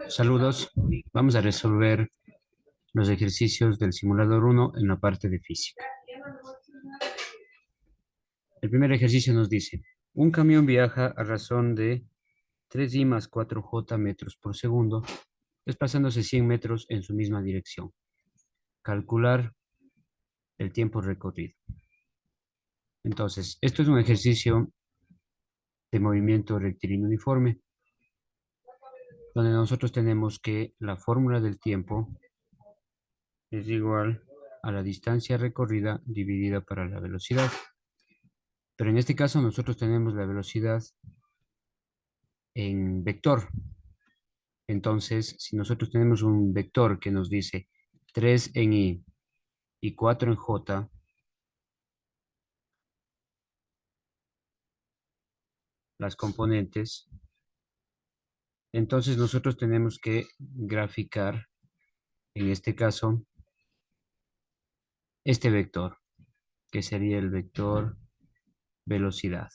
Saludos. Vamos a resolver los ejercicios del simulador 1 en la parte de física. El primer ejercicio nos dice, un camión viaja a razón de 3i más 4j metros por segundo, desplazándose 100 metros en su misma dirección. Calcular el tiempo recorrido. Entonces, esto es un ejercicio de movimiento rectilíneo uniforme, donde nosotros tenemos que la fórmula del tiempo es igual a la distancia recorrida dividida para la velocidad. Pero en este caso nosotros tenemos la velocidad en vector. Entonces, si nosotros tenemos un vector que nos dice 3 en i y 4 en j, las componentes, entonces nosotros tenemos que graficar, en este caso, este vector, que sería el vector velocidad.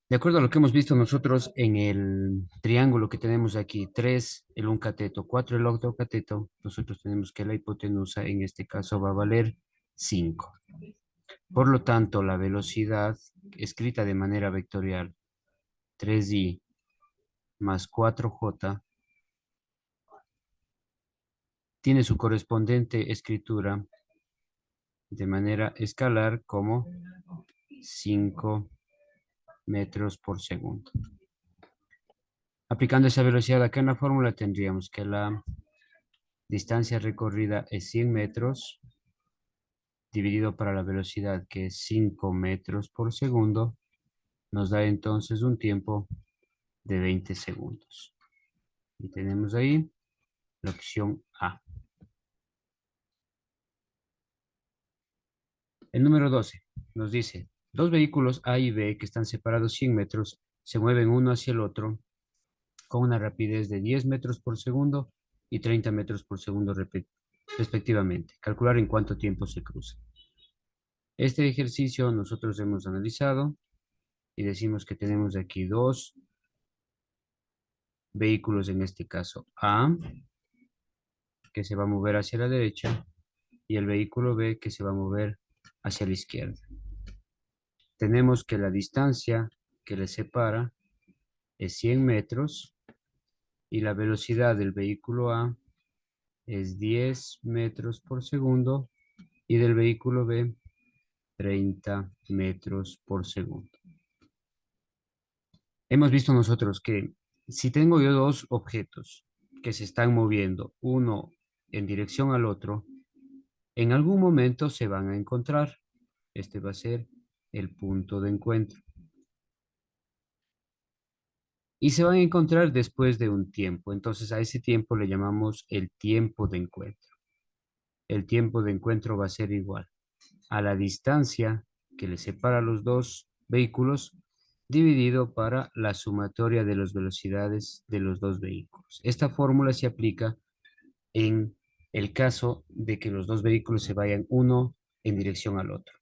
De acuerdo a lo que hemos visto nosotros en el triángulo que tenemos aquí, 3 el un cateto, 4 el otro cateto, nosotros tenemos que la hipotenusa en este caso va a valer 5. Por lo tanto, la velocidad escrita de manera vectorial, 3i más 4j, tiene su correspondiente escritura de manera escalar como 5 metros por segundo. Aplicando esa velocidad acá en la fórmula tendríamos que la distancia recorrida es 100 metros dividido para la velocidad que es 5 metros por segundo, nos da entonces un tiempo de 20 segundos. Y tenemos ahí la opción A. El número 12 nos dice, dos vehículos A y B que están separados 100 metros se mueven uno hacia el otro con una rapidez de 10 metros por segundo y 30 metros por segundo respectivamente. Calcular en cuánto tiempo se cruzan. Este ejercicio nosotros hemos analizado y decimos que tenemos aquí dos vehículos, en este caso A, que se va a mover hacia la derecha, y el vehículo B que se va a mover hacia la izquierda. Tenemos que la distancia que les separa es 100 metros y la velocidad del vehículo A es 10 metros por segundo y del vehículo B 30 metros por segundo. Hemos visto nosotros que si tengo yo dos objetos que se están moviendo, uno en dirección al otro, en algún momento se van a encontrar. Este va a ser el punto de encuentro. Y se van a encontrar después de un tiempo. Entonces a ese tiempo le llamamos el tiempo de encuentro. El tiempo de encuentro va a ser igual a la distancia que le separa a los dos vehículos dividido para la sumatoria de las velocidades de los dos vehículos. Esta fórmula se aplica en el caso de que los dos vehículos se vayan uno en dirección al otro.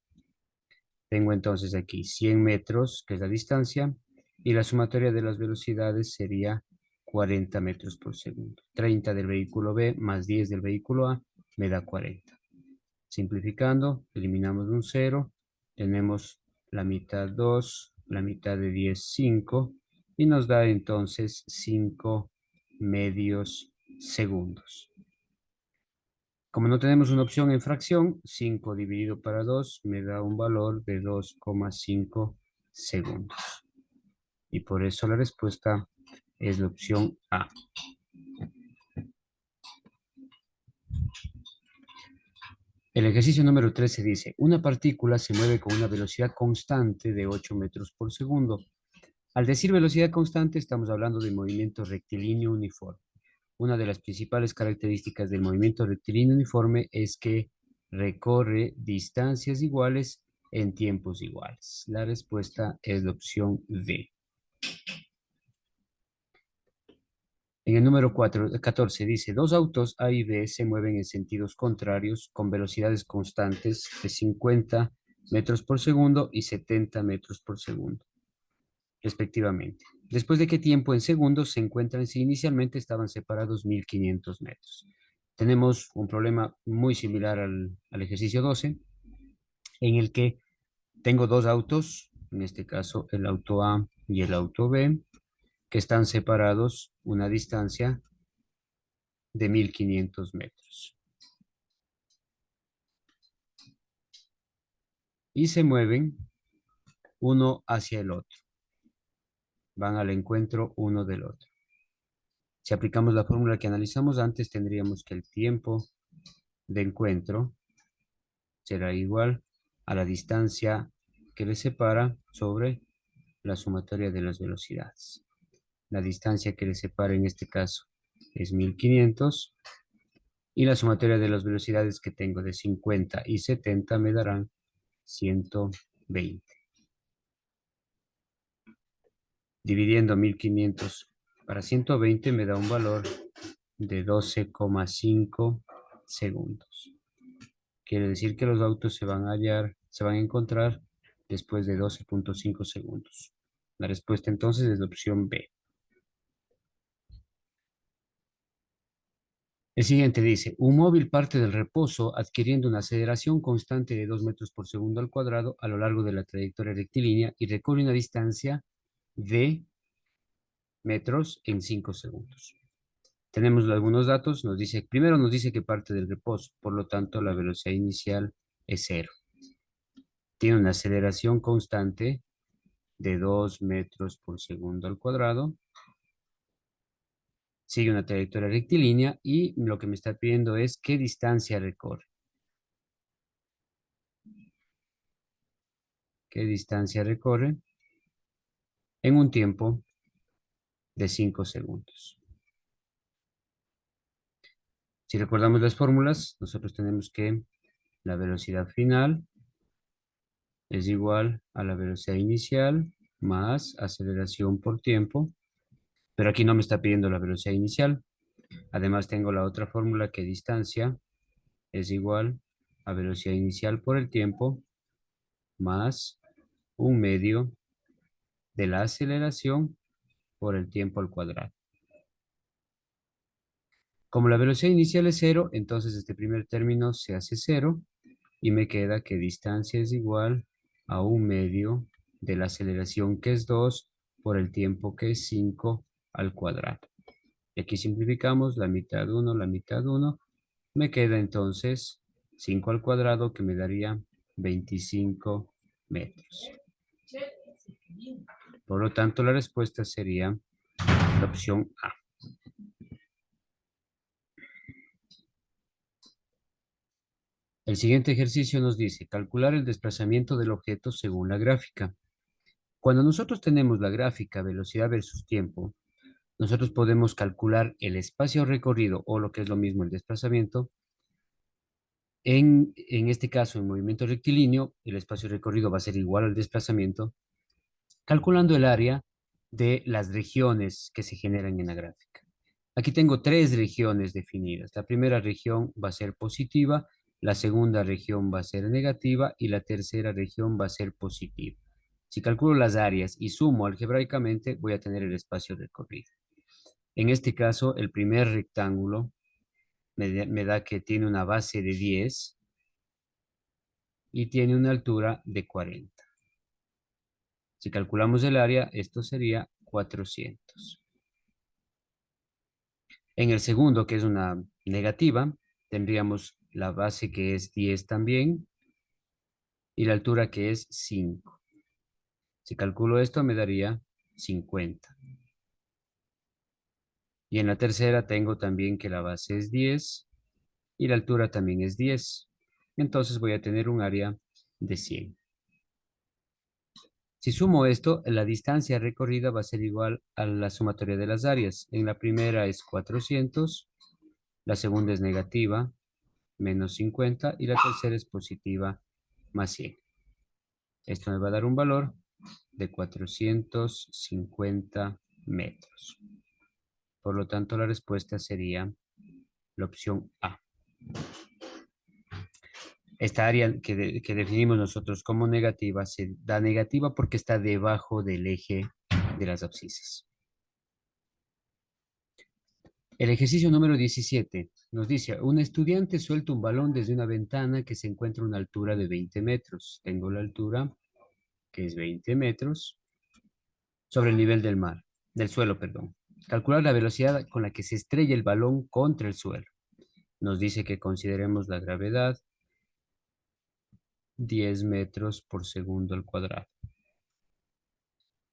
Tengo entonces aquí 100 metros, que es la distancia, y la sumatoria de las velocidades sería 40 metros por segundo. 30 del vehículo B más 10 del vehículo A me da 40. Simplificando, eliminamos un 0, tenemos la mitad 2, la mitad de 10, 5, y nos da entonces 5 medios segundos. Como no tenemos una opción en fracción, 5 dividido para 2 me da un valor de 2,5 segundos. Y por eso la respuesta es la opción A. El ejercicio número 13 dice, una partícula se mueve con una velocidad constante de 8 metros por segundo. Al decir velocidad constante, estamos hablando de movimiento rectilíneo uniforme. Una de las principales características del movimiento rectilíneo uniforme es que recorre distancias iguales en tiempos iguales. La respuesta es la opción D. En el número 14 dice, dos autos A y B se mueven en sentidos contrarios con velocidades constantes de 50 metros por segundo y 70 metros por segundo, respectivamente. ¿Después de qué tiempo en segundos se encuentran si inicialmente estaban separados 1500 metros? Tenemos un problema muy similar al ejercicio 12, en el que tengo dos autos, en este caso el auto A y el auto B, que están separados una distancia de 1500 metros y se mueven uno hacia el otro, van al encuentro uno del otro. Si aplicamos la fórmula que analizamos antes, tendríamos que el tiempo de encuentro será igual a la distancia que les separa sobre la sumatoria de las velocidades. La distancia que les separa en este caso es 1500 y la sumatoria de las velocidades que tengo de 50 y 70 me darán 120. Dividiendo 1500 para 120 me da un valor de 12,5 segundos. Quiere decir que los autos se van a encontrar después de 12,5 segundos. La respuesta entonces es la opción B. El siguiente dice, un móvil parte del reposo adquiriendo una aceleración constante de 2 metros por segundo al cuadrado a lo largo de la trayectoria rectilínea y recorre una distancia de metros en 5 segundos. Tenemos algunos datos, primero nos dice que parte del reposo, por lo tanto la velocidad inicial es cero. Tiene una aceleración constante de 2 metros por segundo al cuadrado. Sigue una trayectoria rectilínea y lo que me está pidiendo es qué distancia recorre. ¿Qué distancia recorre? En un tiempo de 5 segundos. Si recordamos las fórmulas, nosotros tenemos que la velocidad final es igual a la velocidad inicial más aceleración por tiempo, pero aquí no me está pidiendo la velocidad inicial. Además tengo la otra fórmula que distancia es igual a velocidad inicial por el tiempo más un medio de la aceleración por el tiempo al cuadrado. Como la velocidad inicial es cero, entonces este primer término se hace cero y me queda que distancia es igual a un medio de la aceleración que es 2 por el tiempo que es 5 al cuadrado. Y aquí simplificamos la mitad uno, la mitad uno. Me queda entonces 5 al cuadrado que me daría 25 metros. Por lo tanto, la respuesta sería la opción A. El siguiente ejercicio nos dice calcular el desplazamiento del objeto según la gráfica. Cuando nosotros tenemos la gráfica velocidad versus tiempo, nosotros podemos calcular el espacio recorrido o lo que es lo mismo el desplazamiento. En este caso, en movimiento rectilíneo, el espacio recorrido va a ser igual al desplazamiento, calculando el área de las regiones que se generan en la gráfica. Aquí tengo tres regiones definidas. La primera región va a ser positiva, la segunda región va a ser negativa y la tercera región va a ser positiva. Si calculo las áreas y sumo algebraicamente, voy a tener el espacio recorrido. En este caso, el primer rectángulo me da que tiene una base de 10 y tiene una altura de 40. Si calculamos el área, esto sería 400. En el segundo, que es una negativa, tendríamos la base que es 10 también y la altura que es 5. Si calculo esto, me daría 50. Y en la tercera tengo también que la base es 10 y la altura también es 10. Entonces voy a tener un área de 100. Si sumo esto, la distancia recorrida va a ser igual a la sumatoria de las áreas. En la primera es 400, la segunda es negativa, menos 50, y la tercera es positiva, más 100. Esto me va a dar un valor de 450 metros. Por lo tanto, la respuesta sería la opción A. Esta área que definimos nosotros como negativa se da negativa porque está debajo del eje de las abscisas. El ejercicio número 17 nos dice, un estudiante suelta un balón desde una ventana que se encuentra a una altura de 20 metros. Tengo la altura, que es 20 metros, sobre el nivel del suelo, perdón. Calcular la velocidad con la que se estrella el balón contra el suelo. Nos dice que consideremos la gravedad 10 metros por segundo al cuadrado.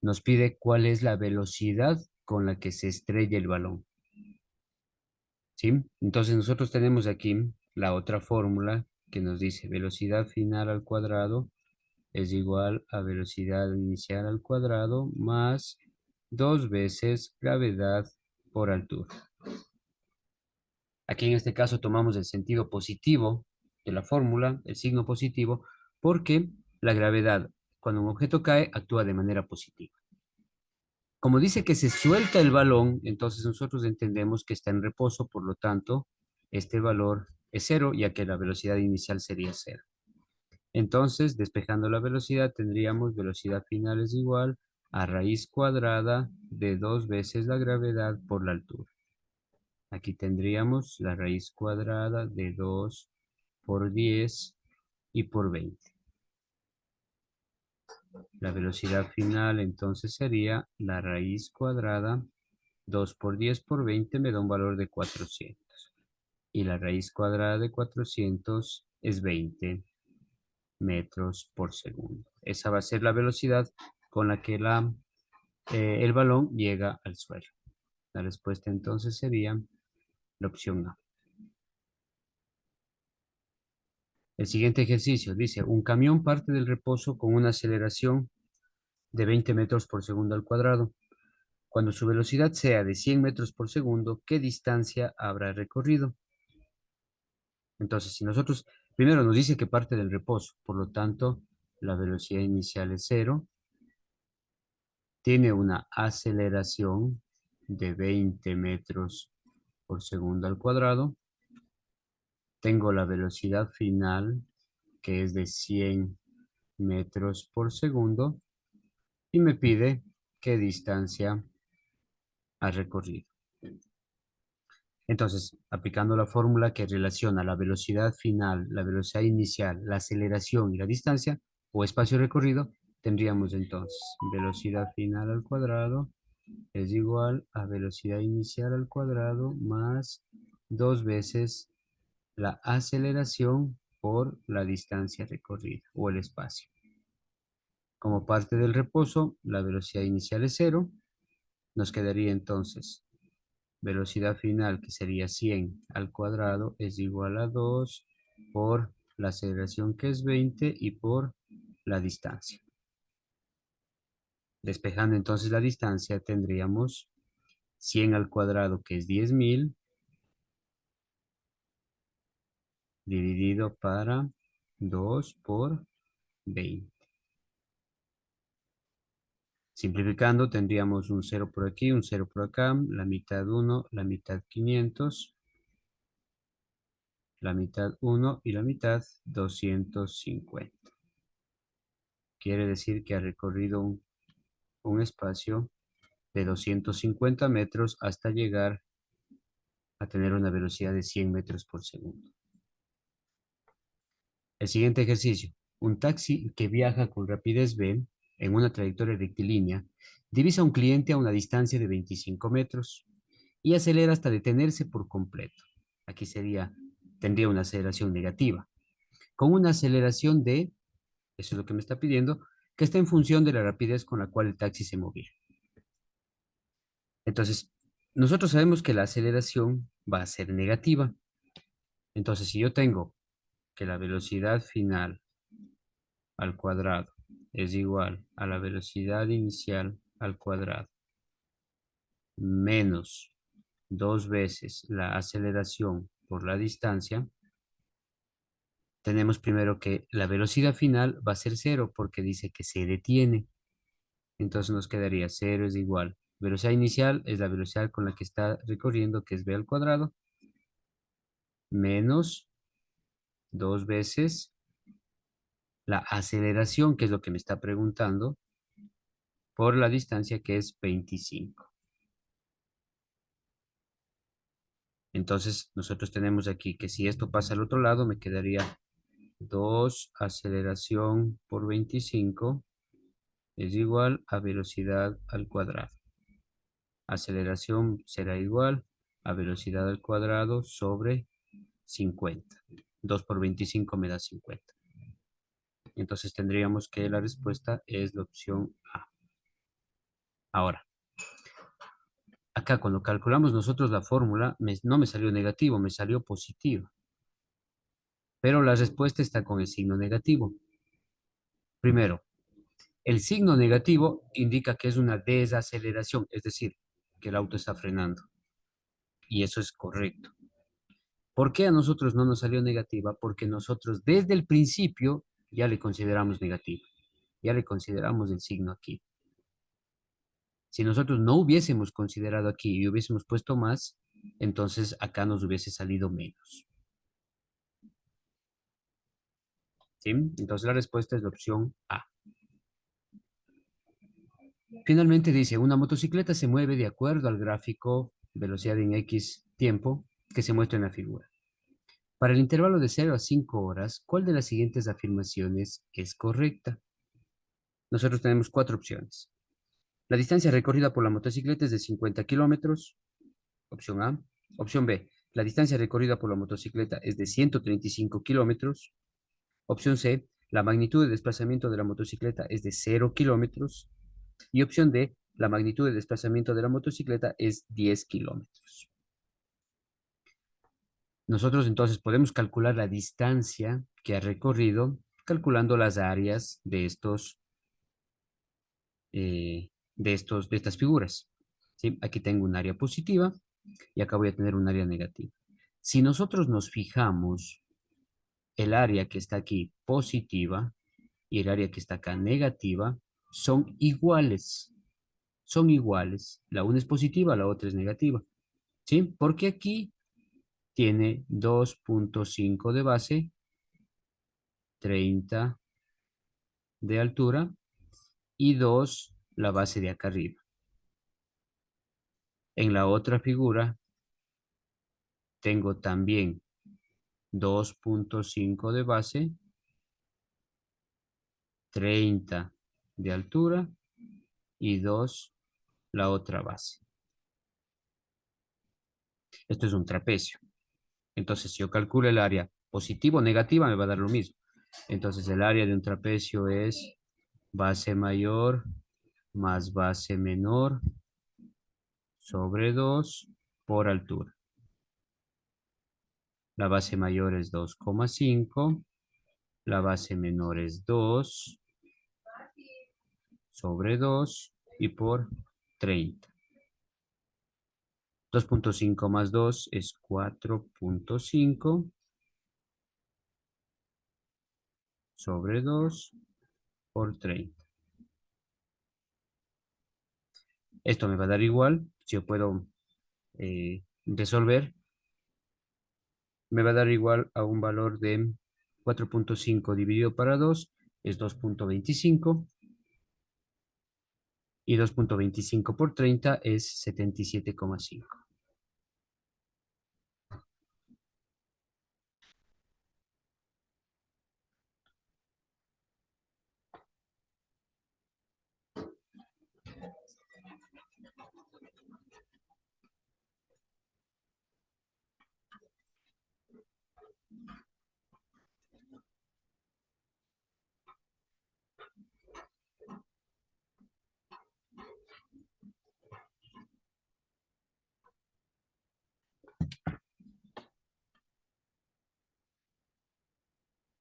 Nos pide cuál es la velocidad con la que se estrella el balón. ¿Sí? Entonces nosotros tenemos aquí la otra fórmula que nos dice velocidad final al cuadrado es igual a velocidad inicial al cuadrado más 2 veces gravedad por altura. Aquí en este caso tomamos el sentido positivo de la fórmula, el signo positivo, porque la gravedad, cuando un objeto cae, actúa de manera positiva. Como dice que se suelta el balón, entonces nosotros entendemos que está en reposo, por lo tanto, este valor es cero, ya que la velocidad inicial sería cero. Entonces, despejando la velocidad, tendríamos velocidad final es igual a raíz cuadrada de 2 veces la gravedad por la altura. Aquí tendríamos la raíz cuadrada de 2 por 10 y por 20. La velocidad final entonces sería la raíz cuadrada 2 por 10 por 20 me da un valor de 400. Y la raíz cuadrada de 400 es 20 metros por segundo. Esa va a ser la velocidad con la que el balón llega al suelo. La respuesta entonces sería la opción A. El siguiente ejercicio dice, un camión parte del reposo con una aceleración de 20 metros por segundo al cuadrado. Cuando su velocidad sea de 100 metros por segundo, ¿qué distancia habrá recorrido? Entonces, si nosotros, primero nos dice que parte del reposo, por lo tanto, la velocidad inicial es cero, tiene una aceleración de 20 metros por segundo al cuadrado, tengo la velocidad final, que es de 100 metros por segundo, y me pide qué distancia ha recorrido. Entonces, aplicando la fórmula que relaciona la velocidad final, la velocidad inicial, la aceleración y la distancia o espacio recorrido, tendríamos entonces velocidad final al cuadrado es igual a velocidad inicial al cuadrado más 2 veces la aceleración por la distancia recorrida o el espacio. Como parte del reposo, la velocidad inicial es cero. Nos quedaría entonces velocidad final, que sería 100 al cuadrado, es igual a 2 por la aceleración, que es 20, y por la distancia. Despejando entonces la distancia, tendríamos 100 al cuadrado, que es 10.000, dividido para 2 por 20. Simplificando, tendríamos un 0 por aquí, un 0 por acá, la mitad 1, la mitad 500, la mitad 1 y la mitad 250. Quiere decir que ha recorrido un espacio de 250 metros hasta llegar a tener una velocidad de 100 metros por segundo. El siguiente ejercicio. Un taxi que viaja con rapidez v en una trayectoria rectilínea divisa a un cliente a una distancia de 25 metros y acelera hasta detenerse por completo. Aquí tendría una aceleración negativa. Con una aceleración de, eso es lo que me está pidiendo, que está en función de la rapidez con la cual el taxi se movía. Entonces, nosotros sabemos que la aceleración va a ser negativa. Entonces, si yo tengo que la velocidad final al cuadrado es igual a la velocidad inicial al cuadrado menos 2 veces la aceleración por la distancia, tenemos primero que la velocidad final va a ser cero porque dice que se detiene. Entonces nos quedaría cero es igual. Velocidad inicial es la velocidad con la que está recorriendo, que es v al cuadrado, menos 2 veces la aceleración, que es lo que me está preguntando, por la distancia que es 25. Entonces, nosotros tenemos aquí que si esto pasa al otro lado, me quedaría 2 aceleración por 25 es igual a velocidad al cuadrado. Aceleración será igual a velocidad al cuadrado sobre 50. 2 por 25 me da 50. Entonces tendríamos que la respuesta es la opción A. Ahora, acá cuando calculamos nosotros la fórmula, no me salió negativo, me salió positivo. Pero la respuesta está con el signo negativo. Primero, el signo negativo indica que es una desaceleración, es decir, que el auto está frenando. Y eso es correcto. ¿Por qué a nosotros no nos salió negativa? Porque nosotros desde el principio ya le consideramos negativa. Ya le consideramos el signo aquí. Si nosotros no hubiésemos considerado aquí y hubiésemos puesto más, entonces acá nos hubiese salido menos. ¿Sí? Entonces la respuesta es la opción A. Finalmente dice, una motocicleta se mueve de acuerdo al gráfico velocidad en X tiempo que se muestra en la figura. Para el intervalo de 0 a 5 horas, ¿cuál de las siguientes afirmaciones es correcta? Nosotros tenemos cuatro opciones. La distancia recorrida por la motocicleta es de 50 kilómetros, opción A. Opción B, la distancia recorrida por la motocicleta es de 135 kilómetros. Opción C, la magnitud de desplazamiento de la motocicleta es de 0 kilómetros. Y opción D, la magnitud de desplazamiento de la motocicleta es 10 kilómetros. Nosotros entonces podemos calcular la distancia que ha recorrido calculando las áreas de estas figuras. ¿Sí? Aquí tengo un área positiva y acá voy a tener un área negativa. Si nosotros nos fijamos, el área que está aquí positiva y el área que está acá negativa son iguales. Son iguales. La una es positiva, la otra es negativa. ¿Sí? Porque aquí tiene 2.5 de base, 30 de altura y 2 la base de acá arriba. En la otra figura tengo también 2.5 de base, 30 de altura y 2 la otra base. Esto es un trapecio. Entonces, si yo calculo el área positiva o negativa, me va a dar lo mismo. Entonces, el área de un trapecio es base mayor más base menor sobre 2 por altura. La base mayor es 2,5. La base menor es 2 sobre 2 y por 30. 2.5 más 2 es 4.5 sobre 2 por 30. Esto me va a dar igual, si yo puedo resolver, me va a dar igual a un valor de 4.5 dividido para 2 es 2.25 y 2.25 por 30 es 77,5.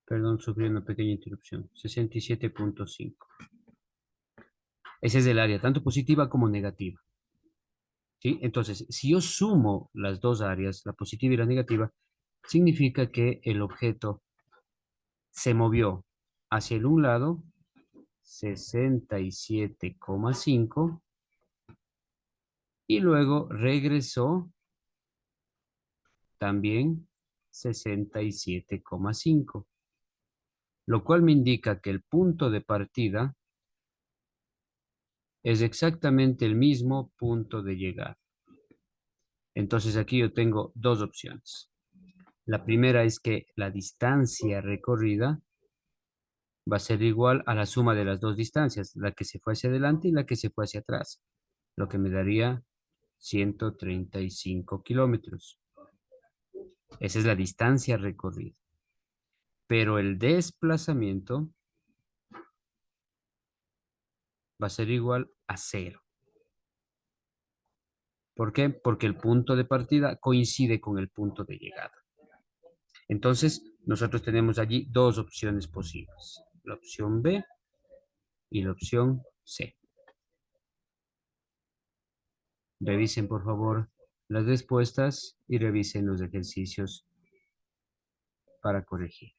Perdón, sufrí una pequeña interrupción. 67,5. Ese es el área, tanto positiva como negativa. ¿Sí? Entonces, si yo sumo las dos áreas, la positiva y la negativa, significa que el objeto se movió hacia el un lado, 67,5, y luego regresó también 67,5, lo cual me indica que el punto de partida es exactamente el mismo punto de llegada. Entonces aquí yo tengo dos opciones. La primera es que la distancia recorrida va a ser igual a la suma de las dos distancias, la que se fue hacia adelante y la que se fue hacia atrás, lo que me daría 135 kilómetros. Esa es la distancia recorrida. Pero el desplazamiento va a ser igual a cero. ¿Por qué? Porque el punto de partida coincide con el punto de llegada. Entonces, nosotros tenemos allí dos opciones posibles, la opción B y la opción C. Revisen, por favor, las respuestas y revisen los ejercicios para corregir.